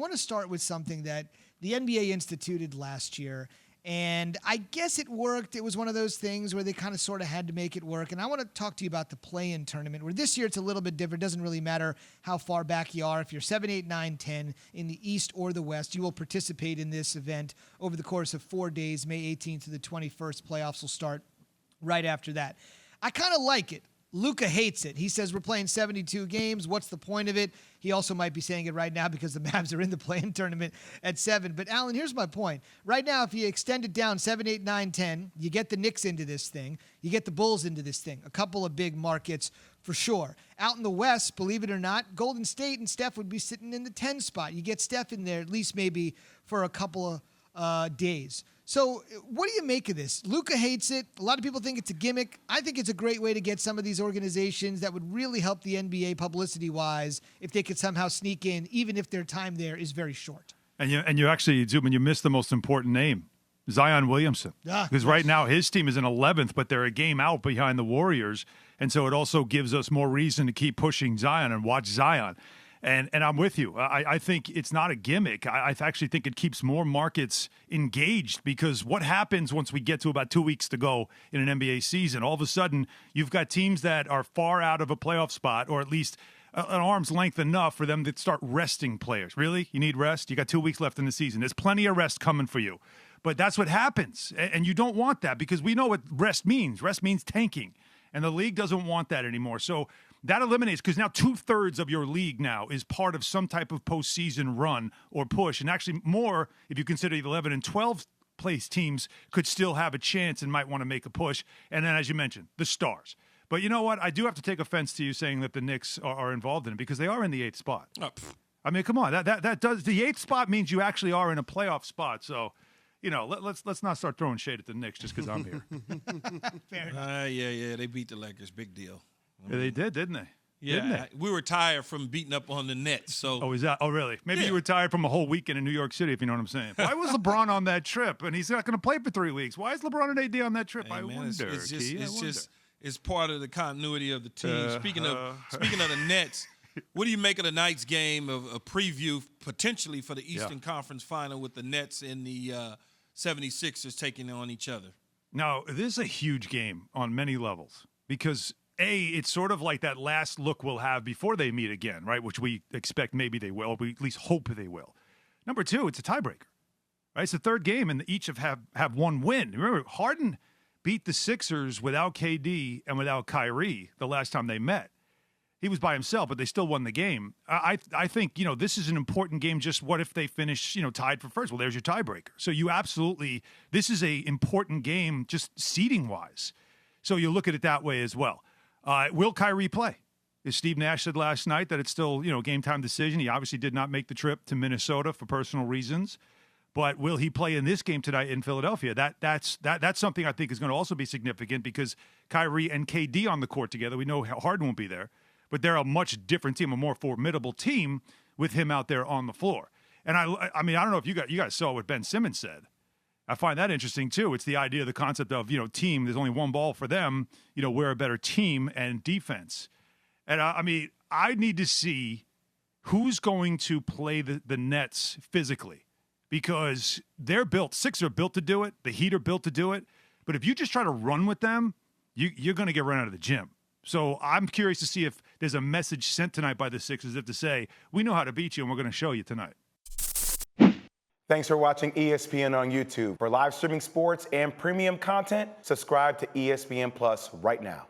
I want to start with something that the NBA instituted last year, and I guess it worked. It was one of those things where they kind of sort of had to make it work, and I want to talk to you about the play-in tournament, where this year it's a little bit different. It doesn't really matter how far back you are. If you're 7, 8, 9, 10 in the East or the West, you will participate in this event over the course of 4 days. May 18th to the 21st. Playoffs will start right after that. I kind of like it. Luka hates it. He says we're playing 72 games. What's the point of it? He also might be saying it right now because the Mavs are in the play-in tournament at 7. But, Alan, here's my point. Right now, if you extend it down 7, 8, 9, 10, you get the Knicks into this thing. You get the Bulls into this thing. A couple of big markets for sure. Out in the West, believe it or not, Golden State and Steph would be sitting in the 10 spot. You get Steph in there at least maybe for a couple of days. So what do you make of this? Luka hates it. A lot of people think it's a gimmick. I think it's a great way to get some of these organizations that would really help the NBA publicity-wise if they could somehow sneak in, even if their time there is very short. And you actually, Zubin, you missed the most important name, Zion Williamson. Because right now his team is in 11th, but they're a game out behind the Warriors. And so it also gives us more reason to keep pushing Zion and watch Zion. And I'm with you. I think it's not a gimmick. I actually think it keeps more markets engaged, because what happens once we get to about 2 weeks to go in an NBA season? All of a sudden, you've got teams that are far out of a playoff spot, or at least an arm's length enough for them to start resting players. Really? You need rest? You got 2 weeks left in the season. There's plenty of rest coming for you. But that's what happens. And you don't want that, because we know what rest means. Rest means tanking. And the league doesn't want that anymore. So that eliminates, because now 2/3 of your league now is part of some type of postseason run or push. And actually more, if you consider the 11 and 12 place teams could still have a chance and might want to make a push. And then, as you mentioned, the stars. But you know what? I do have to take offense to you saying that the Knicks are involved in it, because they are in the 8th spot. Oh. I mean, come on. That does, the 8th spot means you actually are in a playoff spot. So, you know, let's not start throwing shade at the Knicks just because I'm here. Fair enough. Yeah. They beat the Lakers. Big deal. Yeah, they did, didn't they? Yeah, didn't they? We were tired from beating up on the Nets. So. Oh, is that? Oh, really? Maybe you were tired from a whole weekend in New York City, if you know what I'm saying. Why was LeBron on that trip? And he's not going to play for 3 weeks. Why is LeBron and AD on that trip? I wonder. It's part of the continuity of the team. Speaking of the Nets, what do you make of tonight's game, of a preview potentially for the Eastern Conference Final with the Nets and the 76ers taking on each other? Now, this is a huge game on many levels, because it's sort of like that last look we'll have before they meet again, right? Which we expect maybe they will. We at least hope they will. Number two, it's a tiebreaker, right? It's the third game, and each have one win. Remember, Harden beat the Sixers without KD and without Kyrie the last time they met. He was by himself, but they still won the game. I think, you know, this is an important game. Just what if they finish, you know, tied for first? Well, there's your tiebreaker. So this is a important game just seeding-wise. So you look at it that way as well. Will Kyrie play? As Steve Nash said last night, that it's still, you know, game time decision. He obviously did not make the trip to Minnesota for personal reasons. But will he play in this game tonight in Philadelphia? That's something I think is going to also be significant, because Kyrie and KD on the court together, we know Harden won't be there, but they're a much different team, a more formidable team with him out there on the floor. And I mean, I don't know if you guys saw what Ben Simmons said. I find that interesting too. It's the idea, the concept of, you know, team. There's only one ball for them. You know, we're a better team and defense. And I mean, I need to see who's going to play the Nets physically, because they're built. Sixers are built to do it. The Heat are built to do it. But if you just try to run with them, you're going to get run out of the gym. So I'm curious to see if there's a message sent tonight by the Sixers to say, we know how to beat you, and we're going to show you tonight. Thanks for watching ESPN on YouTube. For live streaming sports and premium content, subscribe to ESPN Plus right now.